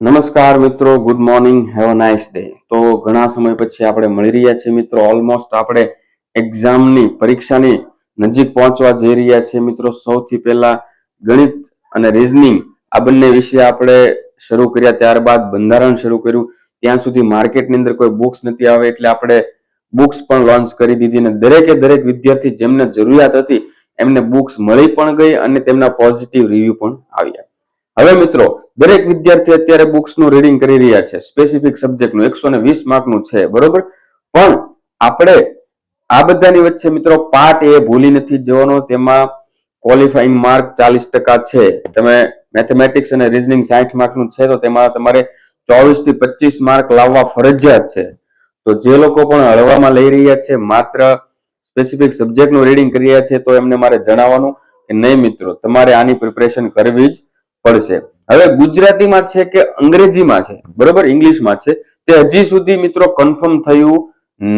નમસ્કાર મિત્રો, good morning, have a nice day. તો ઘણા સમય પછી આપણે મળી રહ્યા છીએ મિત્રો. ઓલમોસ્ટ આપણે એક્ઝામની પરીક્ષાની નજીક પહોંચવા જઈ રહ્યા છીએ મિત્રો. સૌથી પહેલા ગણિત અને રીઝનિંગ આ બંને વિષય આપણે શરૂ કર્યા, ત્યારબાદ બંધારણ શરૂ કર્યું. ત્યાં સુધી માર્કેટની અંદર કોઈ બુક્સ નથી આવે એટલે આપણે બુક્સ પણ લોન્ચ કરી દીધી અને દરેક વિદ્યાર્થી જેમને જરૂરિયાત હતી એમને બુક્સ મળી પણ ગઈ અને તેમના પોઝિટિવ રિવ્યુ પણ આવ્યા. હવે મિત્રો, દરેક વિદ્યાર્થી અત્યારે બુક્સનું રીડિંગ કરી રહ્યા છે. સ્પેસિફિક સબ્જેક્ટનું 120 માર્કનું છે, બરોબર. પણ આપણે આ બધાની વચ્ચે મિત્રો પાર્ટ એ ભૂલી નથી જવાનો. તેમાં ક્વોલિફાઈંગ માર્ક 40% છે. તમે મેથેમેટિક્સ અને રીઝનિંગ 60 માર્કનું છે તો તેમાં તમારે 24 થી 25 માર્ક લાવવા ફરજિયાત છે. તો જે લોકો પણ હળવામાં લઈ રહ્યા છે, માત્ર સ્પેસિફિક સબ્જેક્ટનું રીડિંગ કરી રહ્યા છે, તો એમને મારે જણાવવાનું કે નહીં મિત્રો, તમારે આની પ્રિપરેશન કરવી જ પડશે. હવે ગુજરાતીમાં છે કે અંગ્રેજીમાં છે, બરોબર, ઇંગ્લિશમાં છે, તે હજી સુધી મિત્રો કન્ફર્મ થયું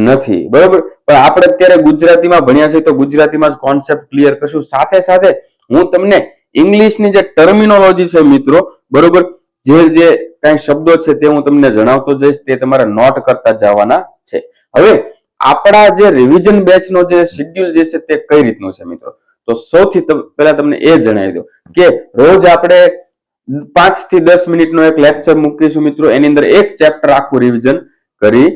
નથી, બરોબર. પણ આપણે અત્યારે ગુજરાતીમાં ભણ્યા છે તો ગુજરાતીમાં જ કોન્સેપ્ટ ક્લિયર કરશું. સાથે સાથે હું તમને ઇંગ્લિશની જે ટર્મિનોલોજી છે મિત્રો, બરોબર, જે કઈ શબ્દો છે તે હું તમને જણાવતો જઈશ, તે તમારે નોટ કરતા જવાના છે. હવે આપણા જે રિવિઝન બેચનો જે શેડ્યુલ જે છે તે કઈ રીતનું છે મિત્રો, તો સૌથી પહેલા તમને એ જણાવી દઉં કે રોજ આપણે 5 થી 10 મિનિટનો એક લેક્ચર મૂકીશું મિત્રો. એની અંદર એક ચેપ્ટર આખું રિવિઝન કરી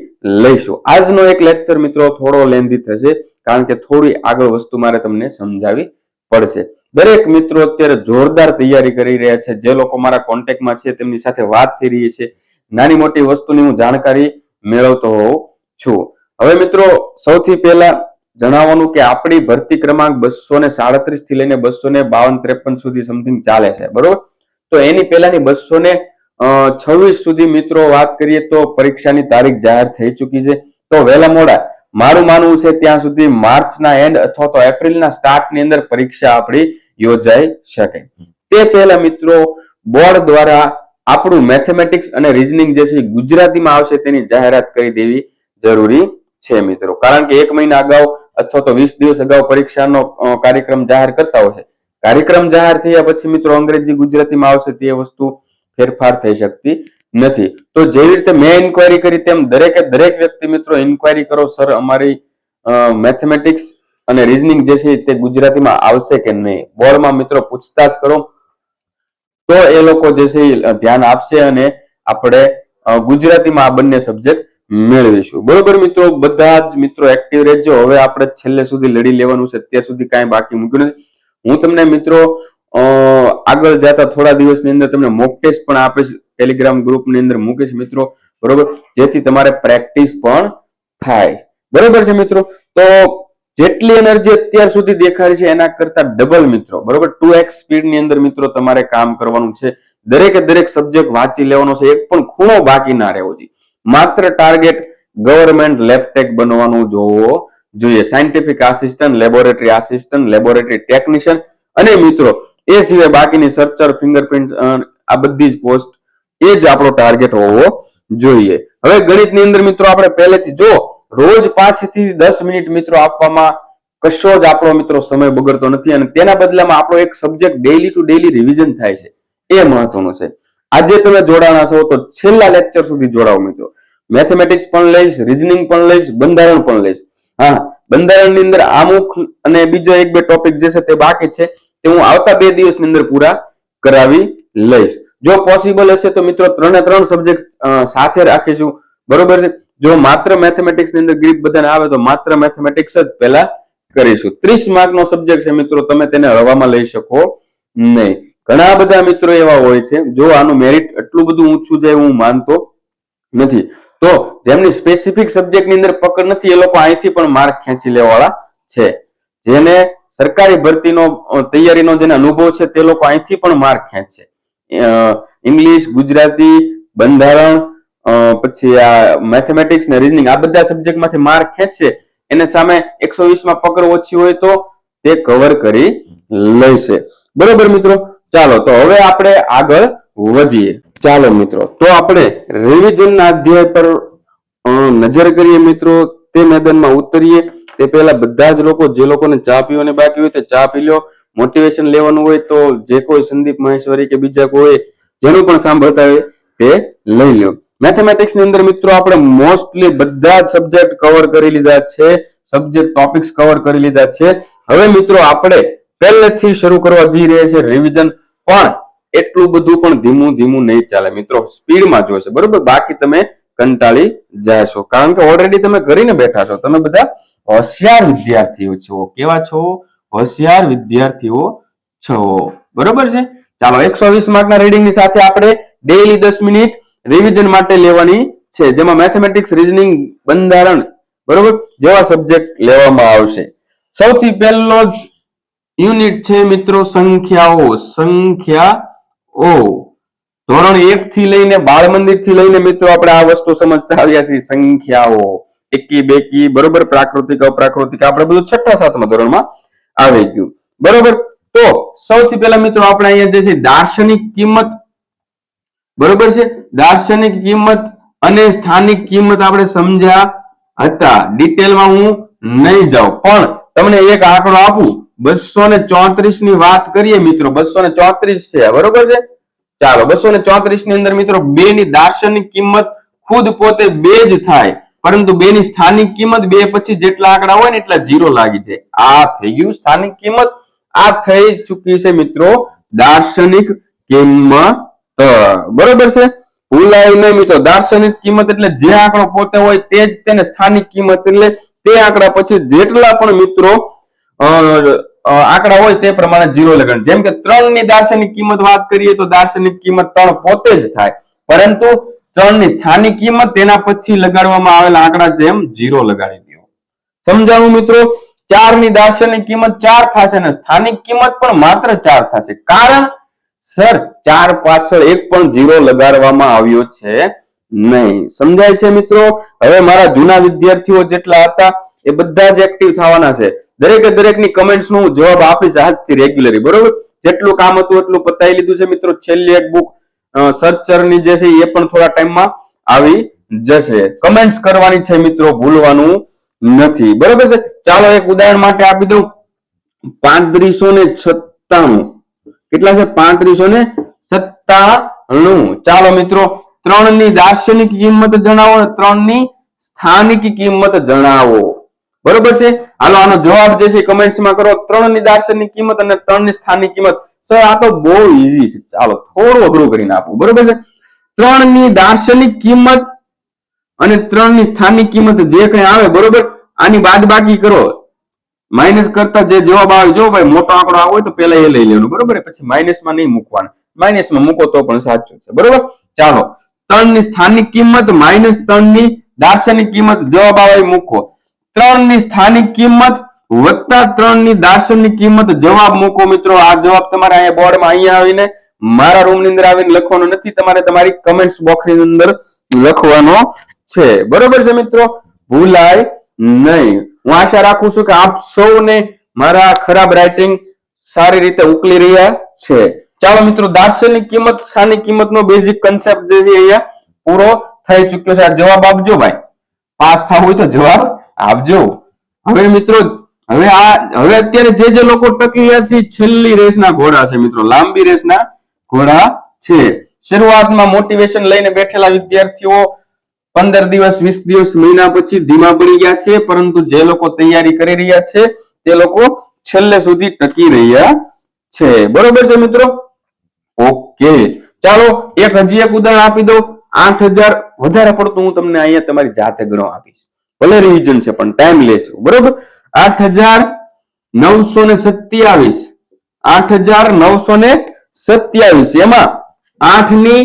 લઈશું. આજનો એક લેક્ચર મિત્રો થોડો લેન્ધી થશે કારણ કે થોડી આગળ વસ્તુ મારે તમને સમજાવી પડશે. દરેક મિત્રો અત્યારે જોરદાર તૈયારી કરી રહ્યા છે. જે લોકો મારા કોન્ટેક્ટમાં છે તેમની સાથે વાત થઈ રહી છે. નાની મોટી વસ્તુની હું જાણકારી મેળવતો હોઉં છું. હવે મિત્રો સૌથી પહેલા જણાવવાનું કે આપણી ભરતી ક્રમાંક 237 થી લઈને 252-53 સુધી સમથિંગ ચાલે છે, બરોબર. તો એની પહેલાની 226 સુધી મિત્રો વાત કરીએ તો પરીક્ષાની તારીખ જાહેર થઈ ચૂકી છે. તો વહેલા મોડા મારું માનવું છે ત્યાં સુધી માર્ચના એન્ડ અથવા તો એપ્રિલના સ્ટાર્ટની અંદર પરીક્ષા આપણી યોજાઈ શકે. તે પહેલા મિત્રો બોર્ડ દ્વારા આપણું મેથેમેટિક્સ અને રીઝનિંગ જે છે ગુજરાતીમાં આવશે તેની જાહેરાત કરી દેવી જરૂરી છે મિત્રો. કારણ કે 1 મહિના અગાઉ અથવા તો 20 દિવસ અગાઉ પરીક્ષાનો કાર્યક્રમ જાહેર કરતા હોય છે. કાર્યક્રમ જાહેર થયા પછી મિત્રો અંગ્રેજી ગુજરાતીમાં આવશે તે વસ્તુ ફેરફાર થઈ શકતી નથી. તો જેવી રીતે મેં ઇન્ક્વાયરી કરી તેમ દરેક વ્યક્તિ મિત્રો ઇન્ક્વાયરી કરો, સર અમારી મેથેમેટિક્સ અને રીઝનિંગ જે છે તે ગુજરાતીમાં આવશે કે નહીં. બોર્ડમાં મિત્રો પૂછતાછ કરો તો એ લોકો જે છે ધ્યાન આપશે અને આપણે ગુજરાતીમાં આ બંને સબ્જેક્ટ મેળવીશું, બરોબર મિત્રો. બધા જ મિત્રો એક્ટિવ રહેજો. હવે આપણે છેલ્લે સુધી લડી લેવાનું છે. અત્યાર સુધી કાંઈ બાકી મૂક્યું નથી. હું તમને મિત્રો આગળ જતા થોડા દિવસની અંદર તમને મોક ટેસ્ટ પણ આપીશ, ટેલિગ્રામ ગ્રુપની અંદર મૂકીશ મિત્રો, બરોબર, જેથી તમારે પ્રેક્ટિસ પણ થાય, બરોબર છે મિત્રો. તો જેટલી એનર્જી અત્યાર સુધી દેખાડી છે એના કરતા ડબલ મિત્રો, બરોબર, 2x સ્પીડની અંદર મિત્રો તમારે કામ કરવાનું છે. દરેક સબ્જેક્ટ વાંચી લેવાનો છે. એક પણ ખૂણો બાકી ના રહેવો જોઈએ. માત્ર ટાર્ગેટ ગવર્મેન્ટ લેબટેક બનવાનું જોઈએ. Scientific assistant, laboratory assistant, laboratory technician અને મિત્રો એ સિવાય બાકીની સર્ચર, ફિંગરપ્રિન્ટ, આ બધી જ પોસ્ટ એ જ આપણો ટાર્ગેટ હોવો જોઈએ. હવે ગણિતની અંદર મિત્રો આપણે પહેલેથી જો રોજ 5 થી 10 મિનિટ મિત્રો આપવામાં કશો જ આપણો મિત્રો સમય બગડતો નથી અને તેના બદલામાં આપણો એક subject daily to daily revision થાય છે. એ મહત્વનું છે. આજે તમે જોડાણા છો તો છેલ્લા લેક્ચર સુધી જોડાઓ મિત્રો. મેથેમેટિક્સ પણ લઈશ, રીઝનિંગ પણ લઈશ, બંધારણ પણ લઈશ. હા, બંધારણની અંદર આમુખ અને બીજો 1-2 ટોપિક જે છે તે બાકી છે તે હું આવતા 2 દિવસની અંદર પૂરા કરાવી લઈશ. જો પોસિબલ હશે તો મિત્રો 3 સબ્જેક્ટ સાથે રાખીશું, બરોબર છે. જો માત્ર મેથેમેટિક્સ ની અંદર ગ્રીપ બધાને આવે તો માત્ર મેથેમેટિક્સ જ પહેલા કરીશું. 30 માર્કનો સબ્જેક્ટ છે મિત્રો, તમે તેને હળવામાં લઈ શકો નહીં. ઘણા બધા મિત્રો એવા હોય છે જો આનું મેરિટ એટલું બધું ઊંચું જાય હું માનતો નથી. તો જેમની સ્પેસિફિક સબ્જેક્ટની અંદર પકડ નથી એ લોકો અહીંથી પણ માર્ક ખેંચી લેવાવાળા છે. જેને સરકારી ભરતીનો તૈયારીનો જેને અનુભવ છે તે લોકો અહીંથી પણ માર્ક ખેંચે. ઇંગ્લિશ, ગુજરાતી, બંધારણ, પછી આ મેથેમેટિક્સ ને રીઝનિંગ આ બધા સબ્જેક્ટમાંથી માર્ક ખેંચશે. એને સામે 120 માં પકડ ઓછી હોય તો તે કવર કરી લેશે, બરોબર મિત્રો. ચાલો તો હવે આપણે આગળ વધીએ. ચાલો મિત્રો, તો આપણે રિવિઝનના અધ્યાય પર નજર કરીએ મિત્રો. તે મેદાનમાં ઉતરીએ તે પહેલા બધા જ લોકો, જે લોકોને ચા પીવાની બાકી હોય તે ચા પી લો. મોટિવેશન લેવાનું હોય તો જે કોઈ સંદીપ મહેશ્વરી કે બીજા કોઈ જેનું પણ સાંભળતા હોય તે લઈ લો. મેથેમેટિક્સ ની અંદર મિત્રો આપણે મોસ્ટલી બધા જ સબ્જેક્ટ કવર કરી લીધા છે, સબ્જેક્ટ ટોપિક્સ કવર કરી લીધા છે. હવે મિત્રો આપણે પહેલેથી શરૂ કરવા જઈ રહ્યા છે રિવિઝન, પણ એટલું બધું પણ ધીમું ધીમું નહીં ચાલે મિત્રો, સ્પીડમાં જોશે બરોબર. બાકી તમે કંટાળી જશો, કારણ કે ઓલરેડી તમે કરીને બેઠા છો. તમે બધા હોશિયાર વિદ્યાર્થીઓ છો. કેવા છો? હોશિયાર વિદ્યાર્થીઓ છો બરોબર છે. ચાલો 120 માર્કના રીડિંગની સાથે આપણે ડેઈલી 10 મિનિટ રિવિઝન માટે લેવાની છે, જેમાં મેથેમેટિક્સ, રીઝનિંગ, બંધારણ બરોબર જેવા સબ્જેક્ટ લેવામાં આવશે. સૌથી પહેલો જ યુનિટ છે મિત્રો સંખ્યાઓ. સંખ્યાઓ ધોરણ 1 થી લઈને બાળ મંદિર થી લઈને મિત્રો આપણે આ વસ્તુ સમજતા આવ્યા છીએ. સંખ્યાઓ એકી બેકી બરોબર, પ્રાકૃતિક અપ્રાકૃતિક આપણે બધું 6ઠા 7મા ધોરણમાં આવી ગયું બરોબર. તો સૌથી પહેલા મિત્રો આપણે અહીંયા જે છે દાર્શનિક કિંમત બરોબર છે, દાર્શનિક કિંમત અને સ્થાનિક કિંમત આપણે સમજ્યા હતા. ડિટેલમાં હું નહીં જાઉં, પણ તમને એક આંકડો આપું. 234 ની વાત કરીએ મિત્રો, 234 છે બરોબર છે. ચાલો 234 ની અંદર મિત્રો 2 ની દાર્શનિક કિંમત ખુદ પોતે 2 જ થાય, પરંતુ 2 ની સ્થાનિક કિંમત 2 પછી જેટલા આંકડા હોય ને એટલા 0 લાગી જાય. આ થઈ ગયું સ્થાનિક કિંમત. આ થઈ ચૂકી છે મિત્રો દાર્શનિક કિંમત બરોબર છે. ભૂલાય નહીં મિત્રો, દાર્શનિક કિંમત એટલે જે આંકડો પોતે હોય તે જ તેને સ્થાનિક કિંમત, એટલે તે આંકડા પછી જેટલા પણ મિત્રો આંકડા હોય તે પ્રમાણે 0 લગાડ. જેમ કે 3 ની દાર્શનિક કિંમત વાત કરીએ તો દાર્શનિક કિંમત 3 પોતે જ થાય, પરંતુ 3 ની સ્થાનિક કિંમત તેના પછી લગાડવામાં આવેલા આંકડા જેમ 0 લગાડી દો. સમજાવું મિત્રો? 4 ની દાર્શનિક કિંમત 4 થશે અને સ્થાનિક કિંમત પણ માત્ર 4 થશે, કારણ સર 4 પાછળ એક પણ 0 લગાડવામાં આવ્યો છે નહીં. સમજાય છે મિત્રો? હવે મારા જૂના વિદ્યાર્થીઓ જેટલા હતા એ બધા જ એક્ટિવ થવાના છે. દરેકે દરેકની કમેન્ટ્સ નો જવાબ આપીશ આજથી રેગ્યુલરી બરોબર. જેટલું કામ હતું એટલું પતાવી લીધું છે મિત્રો. છેલ્લી એક બુક સર્ચર ની જે છે એ પણ થોડા ટાઈમમાં આવી જશે. કમેન્ટ્સ કરવાની છે મિત્રો, ભૂલવાનું નથી બરોબર છે. ચાલો એક ઉદાહરણ માટે આપી દઉં. 3597 કેટલા છે? 3597. ચાલો મિત્રો 3 ની દાર્શનિક કિંમત જણાવો અને 3 ની સ્થાનિક કિંમત જણાવો બરોબર છે. હાલો આનો જવાબ જે છે કમેન્ટ્સમાં કરો. 3 ની દાર્શનિક કિંમત અને 3 ની સ્થાનિક કિંમત. સર આ તો બહુ ઈઝી છે, ચાલો થોડું અઘરું કરીને આપું બરોબર છે. 3 ની દાર્શનિક કિંમત અને 3 ની સ્થાનિક કિંમત જે કઈ આવે બરોબર, આની બાદબાકી કરો. માઇનસ કરતા જે જવાબ આવે, જો ભાઈ મોટો આંકડો આવે તો પેલા એ લઈ લેવાનો બરોબર, પછી માઇનસમાં નહીં મૂકવાનું. માઇનસમાં મૂકો તો પણ સાચું છે બરોબર. ચાલો 3 ની સ્થાનિક કિંમત માઇનસ 3 ની દાર્શનિક કિંમત જવાબ આવે મૂકો. 3 ની સ્થાનિક કિંમત વત્તા 3 ની દાર્શનિક કિંમત જવાબ મૂકો મિત્રો. આ જવાબ તમારે અહીંયા બોર્ડમાં અહીંયા આવીને મારા રૂમ ની અંદર આવીને લખવાનો નથી, તમારે તમારી કમેન્ટ્સ બોક્સ ની અંદર લખવાનો છે બરોબર છે મિત્રો. ભૂલાય નહીં. હું આશા રાખું છું કે આપ સૌને મારા ખરાબ રાઇટિંગ સારી રીતે ઉકલી રહ્યા છે. ચાલો મિત્રો દાર્શનિક કિંમત સ્થાનિક કિંમતનો બેઝિક કન્સેપ્ટ જે છે અહીંયા પૂરો થઈ ચૂક્યો છે. આ જવાબ આપજો ભાઈ, પાસ થવું હોય તો જવાબ આપજો. હવે મિત્રો હવે અત્યારે જે લોકો ટકી રહ્યા છે છેલ્લી રેસના ઘોડા છે મિત્રો, લાંબી રેસના ઘોડા છે. શરૂઆતમાં મોટિવેશન લઈને બેઠેલા વિદ્યાર્થીઓ 15 દિવસ 20 દિવસ મહિના પછી ધીમા પડી ગયા છે, પરંતુ જે લોકો તૈયારી કરી રહ્યા છે તે લોકો છેલ્લે સુધી ટકી રહ્યા છે બરોબર છે મિત્રો. ઓકે ચાલો હજી એક ઉદાહરણ આપી દો. 8000 વધારે પડતું હું તમને અહીંયા તમારી જાતે ગણો આપીશ, ભલે રિવિઝન છે પણ ટાઈમ લેશું બરોબર. 8927 8927 એમાં 8 ની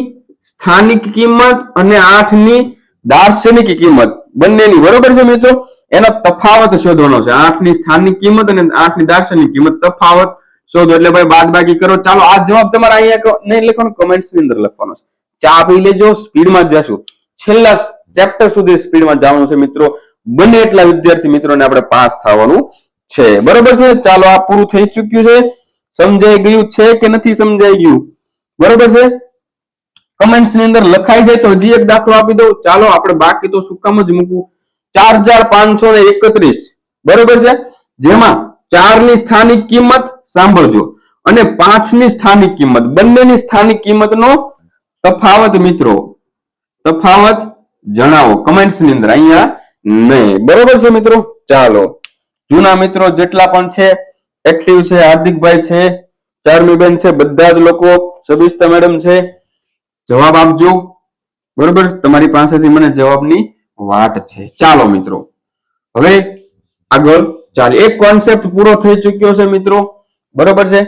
સ્થાનિક કિંમત અને 8 ની દાર્શનિક કિંમત બંનેની બરોબર છે મિત્રો. એનો તફાવત શોધવાનો છે. 8 ની સ્થાનિક કિંમત અને 8 ની દાર્શનિક કિંમત તફાવત શોધો એટલે ભાઈ બાદબાકી કરો. ચાલો આ જવાબ તમારે અહીંયા નહીં લખવાનો, કમેન્ટ્સ ની અંદર લખવાનો છે. ચા પી લેજો, સ્પીડમાં જશું, છેલ્લા ચેપ્ટર સુધી સ્પીડમાં જવાનું છે મિત્રો. બને એટલા વિદ્યાર્થી મિત્રોને આપણે પાસ થવાનું છે બરોબર છે. ચાલો આ પૂરું થઈ ચૂક્યું છે. સમજાઈ ગયું છે કે નથી સમજાઈ ગયું બરોબર છે? કમેન્ટ્સ ની અંદર લખાઈ જાય તો હજી એક દાખલો આપી દઉં. ચાલો આપણે બાકી તો શું કામ જ મૂકવું. 4531 બરોબર છે, જેમાં 4 ની સ્થાનિક કિંમત સાંભળજો અને 5 ની સ્થાનિક કિંમત બંનેની સ્થાનિક કિંમતનો તફાવત મિત્રો, તફાવત જણાવો કમેન્ટ્સ ની અંદર, અહીંયા નહીં. બરોબર છે મિત્રો. ચાલો, જૂના મિત્રો જેટલા પણ છે એક્ટિવ છે, હાર્દિકભાઈ છે, ચાર્મીબેન છે, બધા જ લોકો, સબિસ્તા મેડમ છે, જવાબ આપજો. બરોબર, તમારી પાસેથી મને જવાબની વાટ છે. ચાલો મિત્રો, હવે આગળ ચાલો. એક કોન્સેપ્ટ પૂરો થઈ ચુક્યો છે મિત્રો. બરોબર છે.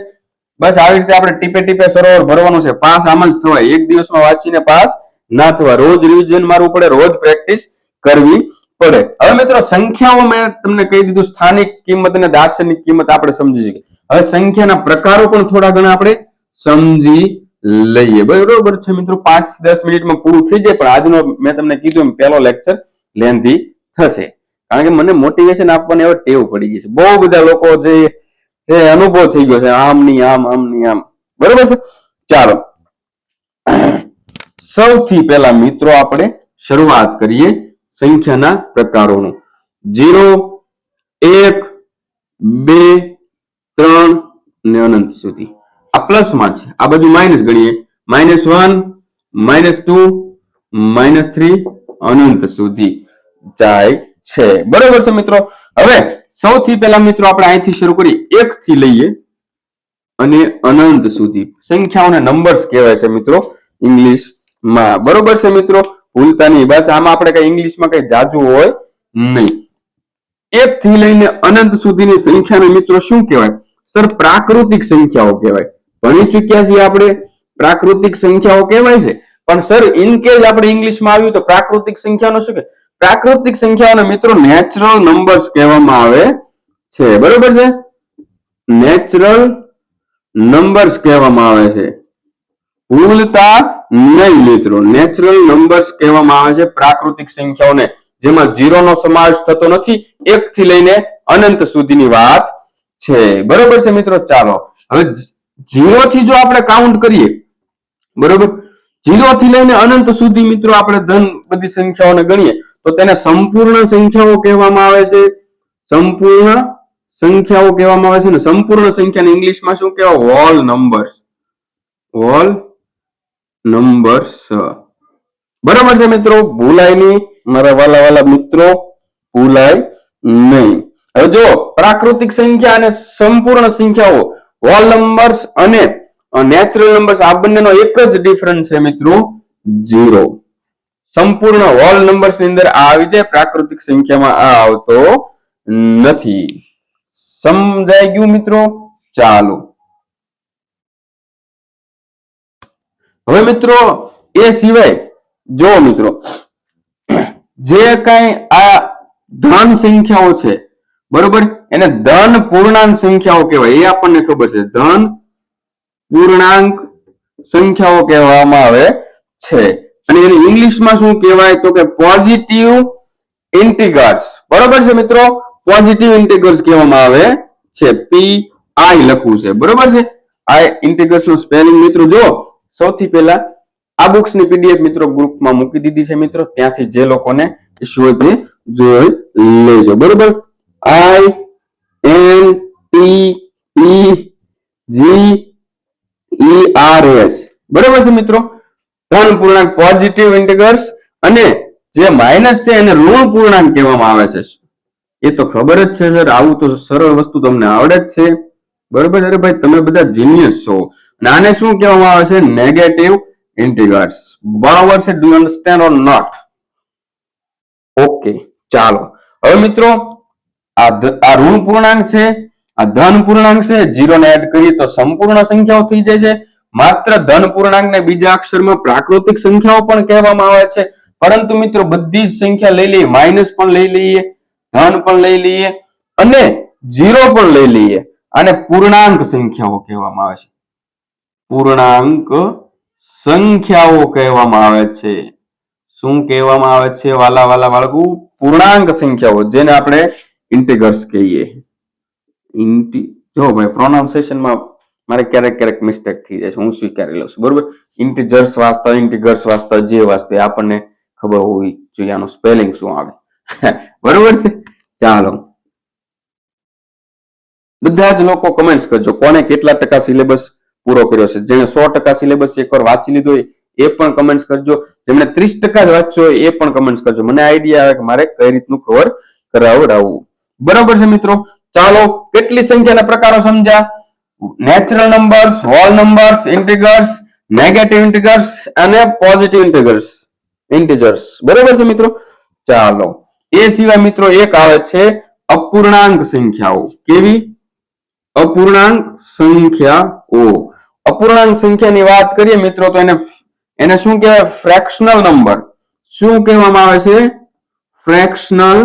બસ આવી રીતે આપણે ટીપે ટીપે સરોવર ભરવાનું છે. પાસ આમ જ થવાય, એક દિવસમાં વાંચીને પાસ ના થવા. રોજ રિવિઝન મારવું પડે, રોજ પ્રેક્ટિસ કરવી પડે. હવે મિત્રો સંખ્યાઓ મેં તમને કહી દીધું, સ્થાનિક કિંમત અને દાર્શનિક કિંમત આપણે સમજી શકીએ. હવે સંખ્યાના પ્રકારો પણ થોડા ઘણા આપણે સમજી લઈએ. બરોબર છે મિત્રો. 5-10 મિનિટમાં પૂરું થઈ જાય, પણ આજનો મેં તમને કીધું એમ પહેલો લેક્ચર લેન્ધી થશે, કારણ કે મને મોટિવેશન આપવાની હવે ટેવ પડી ગઈ છે. બહુ બધા લોકો જે અનુભવ થઈ ગયો છે, આમની આમ, આમની આમ. બરોબર છે. ચાલો, સૌથી પહેલા મિત્રો આપણે શરૂઆત કરીએ સંખ્યાના પ્રકારોનું. 0, 1, 2, 3 ને અનંત સુધી. આ પ્લસમાં છે, આ બાજુ માઇનસ ગણીએ. -1, -2, -3 અનંત સુધી જાય છે. બરોબર છે મિત્રો. હવે સૌથી પહેલા મિત્રો આપણે અહીંથી શરૂ કરીએ, 1 થી લઈએ અને અનંત સુધી. સંખ્યાઓને નંબર્સ કહેવાય છે મિત્રો ઇંગ્લિશમાં. બરોબર છે મિત્રો, ભૂલતા નહીં. બસ આમાં આપણે કઈ ઇંગ્લિશમાં કઈ જાજુ હોય નહીં. 1 થી લઈને અનંત સુધીની સંખ્યાને મિત્રો શું કહેવાય? સર, પ્રાકૃતિક સંખ્યાઓ કહેવાય. ભણી ચૂક્યા છીએ આપણે, પ્રાકૃતિક સંખ્યાઓ કહેવાય છે. પણ સર ઇન કેસ આપણે ઇંગ્લિશમાં આવ્યું તો પ્રાકૃતિક સંખ્યાનો શું કે? પ્રાકૃતિક સંખ્યાઓને મિત્રો નેચરલ નંબર્સ કહેવામાં આવે છે. બરોબર છે, નેચરલ નંબર્સ કહેવામાં આવે છે. ભૂલતા નહીં મિત્રો, નેચરલ નંબર્સ કહેવામાં આવે છે પ્રાકૃતિક સંખ્યાઓને, જેમાં 0 નો સમાવેશ થતો નથી. 1 થી લઈને અનંત સુધીની વાત છે. બરોબર છે મિત્રો. ચાલો, હવે 0 થી જો આપણે કાઉન્ટ કરીએ, બરોબર, 0 થી લઈને અનંત સુધી મિત્રો આપણે ધન બધી સંખ્યાઓને ગણીએ તો તેને સંપૂર્ણ સંખ્યાઓ કહેવામાં આવે છે. સંપૂર્ણ સંખ્યાઓ કહેવામાં આવે છે ને સંપૂર્ણ સંખ્યાને ઇંગ્લિશમાં શું કહેવાય? Whole numbers. Whole numbers. બરાબર છે મિત્રો, ભૂલાય નહીં મારા વાલા વાલા મિત્રો, ભૂલાય નહીં. હવે જો પ્રાકૃતિક સંખ્યા અને સંપૂર્ણ સંખ્યાઓ, હોલ નંબર્સ અને નેચરલ નંબર્સ, આ બંનેનો એક જ ડિફરન્સ છે મિત્રો, 0. સંપૂર્ણ હોલ નંબર્સ ની અંદર આ આવી જાય, પ્રાકૃતિક સંખ્યામાં આ આવતો નથી. સમજાઈ ગયું મિત્રો? ચાલો, હવે મિત્રો એ સિવાય જો મિત્રો જે કઈ આ ધન સંખ્યાઓ છે, બરોબર, એને ધન પૂર્ણાંક સંખ્યાઓ કહેવાય. એ આપણને ખબર છે, ધન પૂર્ણાંક સંખ્યાઓ કહેવામાં આવે છે. અને એને ઇંગ્લિશમાં શું કહેવાય તો કે પોઝિટિવ ઇન્ટિગર્સ. બરોબર છે મિત્રો, પોઝિટિવ ઇન્ટિગર્સ કહેવામાં આવે છે. PI લખવું છે. બરોબર છે. આ ઇન્ટિગર્સ નું સ્પેલિંગ મિત્રો જો સૌથી પહેલા આ બુક્સ ની પીડીએફ મિત્રો ગ્રુપમાં મૂકી દીધી છે મિત્રો, ત્યાંથી જે લોકોને ઇશ્યુ હોય તે જોઈ લેજો. બરોબર, INTEGERS. બરોબર છે મિત્રો, ધન પૂર્ણાંક પોઝિટિવ ઇન્ટિગર્સ, અને જે માઇનસ છે એને ઋણ પૂર્ણાંક કહેવામાં આવે છે. એ તો ખબર જ છે સર, આવું તો સરળ વસ્તુ તમને આવડે જ છે. બરોબર, અરે ભાઈ તમે બધા જીનિયસ છો. અને આને શું કહેવામાં આવે છે? Negative integers. બરાબર છે? Do you understand or not? Okay, ચાલો. હવે મિત્રો આ ઋણ પૂર્ણાંક છે, આ ધન પૂર્ણાંક છે. 0 ને એડ કરીએ તો સંપૂર્ણ સંખ્યાઓ થઈ જાય છે. માત્ર ધન પૂર્ણાંકને બીજા અક્ષરમાં પ્રાકૃતિક સંખ્યાઓ પણ કહેવામાં આવે છે. પરંતુ મિત્રો બધી જ સંખ્યા લઈ લઈએ, માઇનસ પણ લઈ લઈએ, ધન પણ લઈ લઈએ અને 0 પણ લઈ લઈએ, આને પૂર્ણાંક સંખ્યાઓ કહેવામાં આવે છે. પૂર્ણાંક સંખ્યાઓ કહેવામાં આવે છે. શું કહેવામાં આવે છે વાલા વાલા બાળકો? પૂર્ણાંક સંખ્યાઓ, જેને આપણે ઇન્ટિગર્સ કહીએ. જો ભાઈ પ્રોનાઉન્સિએશનમાં મારે ક્યારેક ક્યારેક મિસ્ટેક થઈ જાય છે, હું સ્વીકારી લઉં છું. બરોબર, ઇન્ટિજર્સ વાંચતા, ઇન્ટિગર્સ વાંચતા, જે વાંચતા આપણને ખબર હોવી જોઈએ આનું સ્પેલિંગ શું આવે. બરોબર છે. ચાલો, બધા જ લોકો કમેન્ટ્સ કરજો, કોને કેટલા ટકા સિલેબસ પૂરો કર્યો છે. જેને 100% સિલેબસ એકવાર વાંચી લીધો હોય એ પણ કમેન્ટ કરજો. જેમને 30% જ વાંચ્યો હોય એ પણ કમેન્ટ કરજો. મને આઈડિયા આવે કે મારે કઈ રીતનું કવર કરાવડાવવું. બરોબર છે મિત્રો. ચાલો, કેટલી સંખ્યાના પ્રકારો સમજ્યા? Natural numbers, whole numbers, integers, negative integers અને પોઝિટિવ ઇન્ટિજર્સ. બરોબર છે મિત્રો. ચાલો, એ સિવાય મિત્રો એક આવે છે અપૂર્ણાંક સંખ્યાઓ. કેવી? અપૂર્ણાંક સંખ્યાઓ. અપૂર્ણાંક સંખ્યાની વાત કરીએ મિત્રો તો એને શું કહેવાય? Fractional number. શું કહેવામાં આવે છે? ફ્રેક્શનલ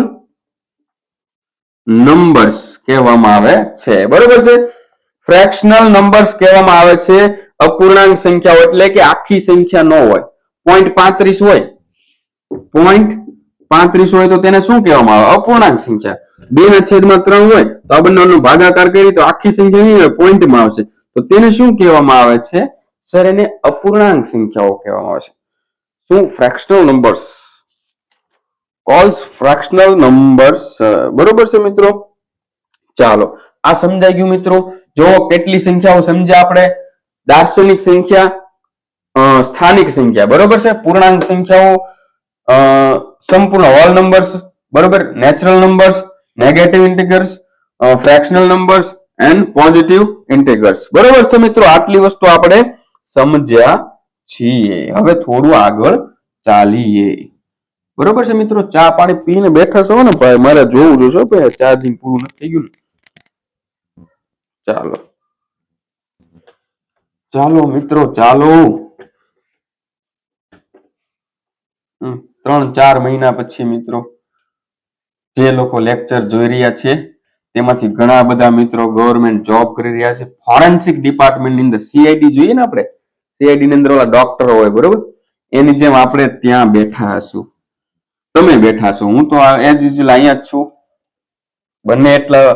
નંબર્સ કહેવામાં આવે છે. બરોબર છે. ફ્રેક્શનલ નંબર્સ કહેવામાં આવે છે અપૂર્ણાંક સંખ્યાઓ. એટલે કે આખી સંખ્યા ન હોય, 0.35 હોય, 0.35 હોય તો તેને શું કહેવામાં આવે? અપૂર્ણાંક સંખ્યા. 2/3 હોય તો આ બંનેનો ભાગાકાર કરી તો આખી સંખ્યા નહીં હોય, પોઈન્ટમાં આવશે, તો તેને શું કહેવામાં આવે છે? સર, એને અપૂર્ણાંક સંખ્યાઓ કહેવામાં આવે છે. શું? Fractional numbers. Calls fractional numbers. બરોબર છે મિત્રો. ચાલો, આ સમજાઈ ગયું મિત્રો. જો કેટલી સંખ્યાઓ સમજ્યા આપણે? દાર્શનિક સંખ્યા, સ્થાનિક સંખ્યા. બરોબર છે. પૂર્ણાંક સંખ્યાઓ, સંપૂર્ણ હોલ નંબર્સ, બરોબર, natural numbers, negative integers, fractional numbers and positive integers. બરોબર છે મિત્રો. આટલી વસ્તુ આપણે સમજ્યા છીએ. હવે થોડું આગળ ચાલીએ. બરોબર છે મિત્રો. ચા પાણી પીને બેઠા છો ને ભાઈ? મારે જોવું જોઈશે ભાઈ, ચાર્જિંગ પૂરું નથી થઈ ગયું ને. ચાલો ચાલો મિત્રો, ચાલો. 3-4 મહિના પછી મિત્રો જે લોકો લેક્ચર જોઈ રહ્યા છે તેમાંથી ઘણા બધા મિત્રો ગવર્મેન્ટ જોબ કરી રહ્યા છે. ફોરેન્સિક ડિપાર્ટમેન્ટની અંદર સીઆઈડી જોઈએ ને આપણે, સીઆઈડી ની અંદર ઓલા ડોક્ટરો હોય, બરોબર, એની જેમ આપણે ત્યાં બેઠા હશું. તમે બેઠા છો, હું તો એઝ યુઝ્યુઅલ અહીંયા જ છું. બંને એટલા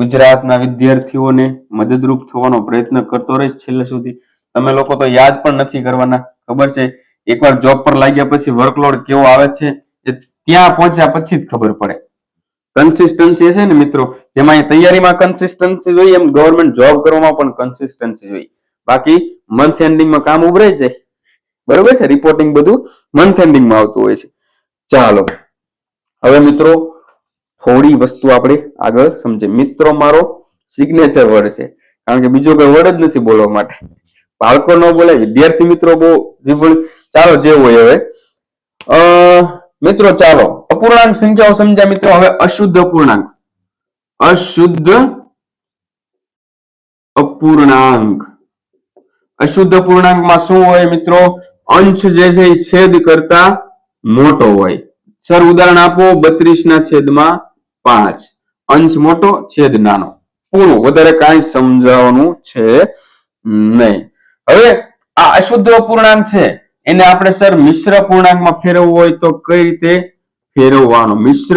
ગુજરાતના વિદ્યાર્થીઓને મદદરૂપ થવાનો પ્રયત્ન કરતો રહીશ છેલ્લે સુધી. તમે લોકો તો યાદ પણ નથી કરવાના, ખબર છે. એકવાર જોબ પર લાગ્યા પછી વર્કલોડ કેવો આવે છે એ ત્યાં પહોંચ્યા પછી જ ખબર પડે. કન્સિસ્ટન્સી છે ને મિત્રો, જેમાં તૈયારીમાં કન્સિસ્ટન્સી જોઈએ એમ ગવર્મેન્ટ જોબ કરવામાં પણ કન્સિસ્ટન્સી જોઈએ. બાકી મંથ એન્ડિંગમાં કામ ઉભરાઈ જાય. બરોબર છે. રિપોર્ટિંગ બધું મંથ એન્ડિંગમાં આવતું હોય છે. ચાલો, હવે મિત્રો થોડી વસ્તુ આપણે આગળ સમજે. મિત્રો મારો સિગ્નેચર વર્ડ છે, કારણ કે બીજો કોઈ વર્ડ જ નથી બોલવા માટે. બાળકો ન બોલે, વિદ્યાર્થી મિત્રો બહુ જીભ. ચાલો, જે હોય હવે. મિત્રો ચાલો, અપૂર્ણાંક સંખ્યાઓ સમજ્યા મિત્રો. હવે અશુદ્ધ અપૂર્ણાંક. અશુદ્ધ અપૂર્ણાંક. અશુદ્ધ અપૂર્ણાંકમાં શું હોય મિત્રો? અંશ જે છે એ છેદ કરતા મોટો હોય. સર ઉદાહરણ આપો. 32/5. અંશ મોટો, છેદ નાનો. પૂરું, વધારે કાંઈ સમજાવવાનું છે નહીં. હવે આ અશુદ્ધ અપૂર્ણાંક છે એને આપણે સર મિશ્ર પૂર્ણાંકમાં ફેરવવું હોય તો કઈ રીતે ફેરવવાનો? મિશ્ર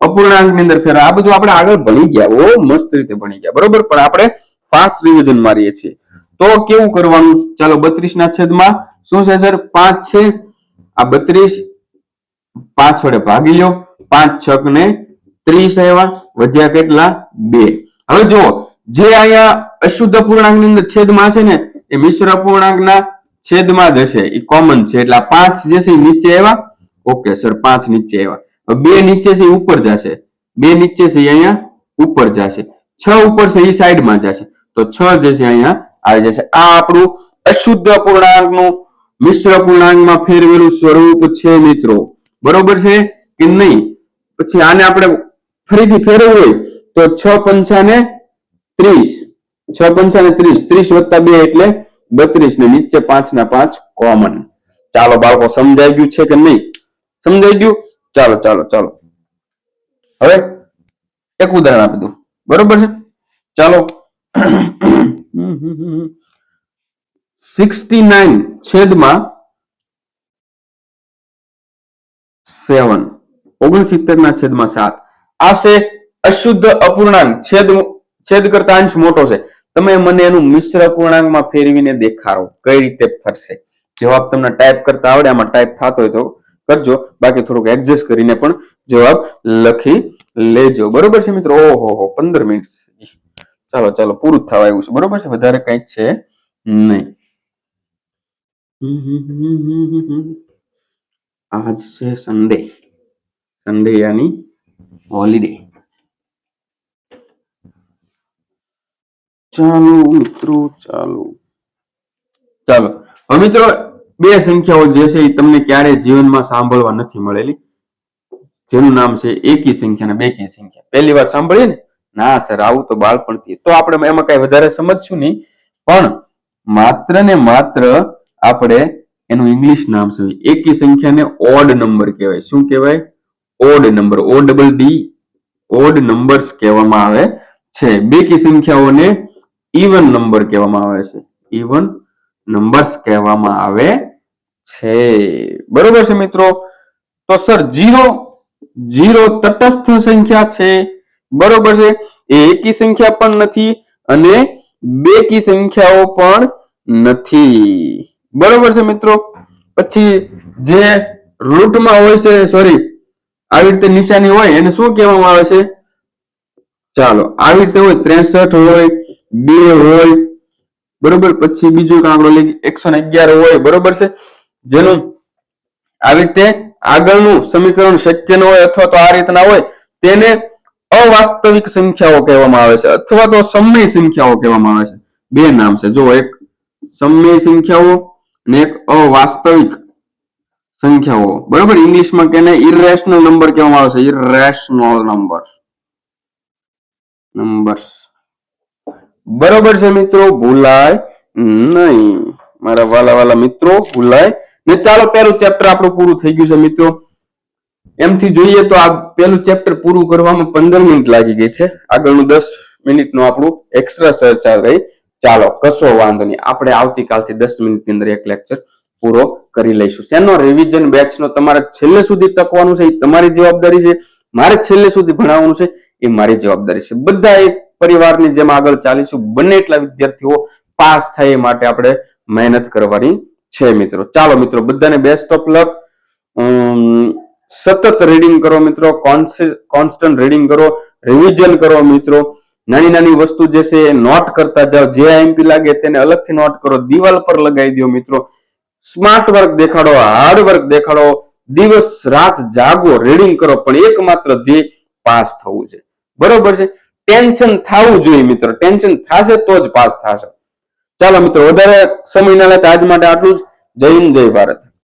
અપૂર્ણાંકની અંદર ફેરવવા. આ બધું આપણે આગળ ભણી ગયા, બહુ મસ્ત રીતે ભણી ગયા, બરોબર. પણ આપણે ફાસ્ટ રિવિઝન મારીએ છીએ. તો કેવું કરવાનું? ચાલો, 32/5 શું છે સર? 5 છે. આ 32 5 વડે ભાગી લો. 5 6 ને 30 આવ્યા. વધ્યા કેટલા? 2. હવે જુઓ, જે અહીંયા અશુદ્ધ અપૂર્ણાંકની અંદર છેદમાં છે ને એ મિશ્ર અપૂર્ણાંકના છેદમાં જ હશે, એ કોમન છે. એટલે આ 5 જે છે એ નીચે આવ્યા. ઓકે સર, 5 નીચે આવ્યા. 2 નીચે છે એ ઉપર જશે. 2 નીચે છે એ અહીંયા ઉપર જશે. 6 ઉપર છે એ સાઈડમાં જશે. તો 6 જે છે અહીંયા આવી જશે. આ આપણું અશુદ્ધ અપૂર્ણાંકનું મિશ્ર અપૂર્ણાંકમાં ફેરવેલું સ્વરૂપ છે મિત્રો. બરોબર છે કે નહીં? પછી આને આપણે ફરીથી ફેરવવું હોય તો 6 પંચા ને 30. 6 પંચા ને 30. 30 વત્તા 2 એટલે 32 ને નીચે 5/5 કોમન. ચાલો બાળકો, સમજાઈ ગયું છે કે નહીં? સમજાઈ ગયું? ચાલો ચાલો ચાલો. હવે એક ઉદાહરણ આપી દઉં, બરોબર છે. ચાલો, 69/7. 69/7. આ છે અશુદ્ધ અપૂર્ણાંક. છેદ કરતા અંશ મોટો છે. તમે મને એનું મિશ્ર અપૂર્ણાંકમાં ફેરવીને દેખાડો કઈ રીતે ફરશે. જવાબ તમને ટાઈપ કરતા આવડે, આમાં ટાઈપ થતો હોય તો કરજો, બાકી થોડુંક એડજસ્ટ કરીને પણ જવાબ લખી લેજો. બરોબર છે મિત્રો? ઓહો 15 મિનિટ. ચાલો ચાલો, પૂરું થવા આવ્યું છે. બરોબર છે, વધારે કઈ છે નહીં. આજ છે સન્ડે. Sunday યાની holiday. ચાલો મિત્રો, ચાલો ચાલો હવે મિત્રો બે સંખ્યાઓ જે છે એ તમને ક્યારે જીવનમાં સાંભળવા નથી મળેલી, જેનું નામ છે એકી સંખ્યા અને બેકી સંખ્યા. પહેલી વાર સાંભળીએ ને, ના સર આવું તો બાળપણથી, તો આપણે એમાં કઈ વધારે સમજશું નહીં, પણ માત્ર ને માત્ર આપણે એનું ઇંગ્લિશ નામ છે. એકી સંખ્યાને ઓડ નંબર કહેવાય. શું કહેવાય? Odd number. O double D, odd numbers કહેવામાં આવે છે. બેકી સંખ્યાઓને ઇવન નંબર કહેવામાં આવે છે. ઇવન નંબર્સ કહેવામાં આવે છે. બરોબર છે મિત્રો? તો સર ઝીરો તટસ્થ સંખ્યા છે. બરોબર છે? એ એકી સંખ્યા પણ નથી અને બેકી સંખ્યાઓ પણ નથી. બરોબર છે મિત્રો? પછી જે રૂટમાં હોય છે, સોરી, આવી રીતે નિશાની હોય એને શું કહેવામાં આવે છે? ચાલો, આવી રીતે હોય 63 હોય, 2 હોય, બરોબર. પછી બીજું આંકડો 111 હોય, બરોબર છે? જેનું આવી રીતે આગળનું સમીકરણ શક્ય ન હોય અથવા તો આ રીતના હોય તેને અવાસ્તવિક સંખ્યાઓ કહેવામાં આવે છે અથવા તો સમય સંખ્યાઓ કહેવામાં આવે છે. બે નામ છે, જો એક સમય સંખ્યાઓ અને એક અવાસ્તવિક સંખ્યાઓ. બરોબર? ઇંગ્લિશમાં કેને ઇરેશનલ નંબર કહેવામાં આવે છે. Irrational numbers. બરોબર છે મિત્રો? ભૂલાય નહીં મારા વાલા મિત્રો, ભૂલાય ને. ચાલો, પહેલું ચેપ્ટર આપણું પૂરું થઈ ગયું છે મિત્રો. એમથી જોઈએ તો આ પહેલું ચેપ્ટર પૂરું કરવામાં 15 મિનિટ લાગી ગઈ છે. આગળનું 10 મિનિટનું આપણું એક્સ્ટ્રા ચર્ચા રહી. ચાલો, કશો વાંધો નહીં, આપણે આવતીકાલથી 10 મિનિટની અંદર એક લેક્ચર પૂરો કરી લઈશું. શેનો? રિવિઝન બેચનો. તમારે છેલ્લે સુધી તકવાનું છે એ તમારી જવાબદારી છે, મારે છેલ્લે સુધી ભણાવવાનું છે એ મારી જવાબદારી છે. બધા એક પરિવારની જેમ આગળ ચાલીશું. બંને એટલા વિદ્યાર્થીઓ પાસ થાય એ માટે આપણે મહેનત કરવાની છે મિત્રો. ચાલો મિત્રો, બધાને બેસ્ટ ઓફ લક. સતત રીડિંગ કરો મિત્રો, કોન્સ્ટન્ટ રીડિંગ કરો, રિવિઝન કરો મિત્રો. નાની નાની વસ્તુ જે છે એ નોટ કરતા જાઓ. જે આઈએમપી લાગે તેને અલગથી નોટ કરો, દિવાલ પર લગાવી દો મિત્રો. સ્માર્ટ વર્ક દેખાડો, હાર્ડ વર્ક દેખાડો, દિવસ રાત જાગો, રીડિંગ કરો, પણ એકમાત્ર ધ્યેય પાસ થવું છે. બરોબર છે? ટેન્શન થવું જોઈએ મિત્રો. ટેન્શન થશે તો જ પાસ થશે. ચાલો મિત્રો, વધારે સમય ના લેતા આજ માટે આટલું જ. જય હિન્દ, જય ભારત.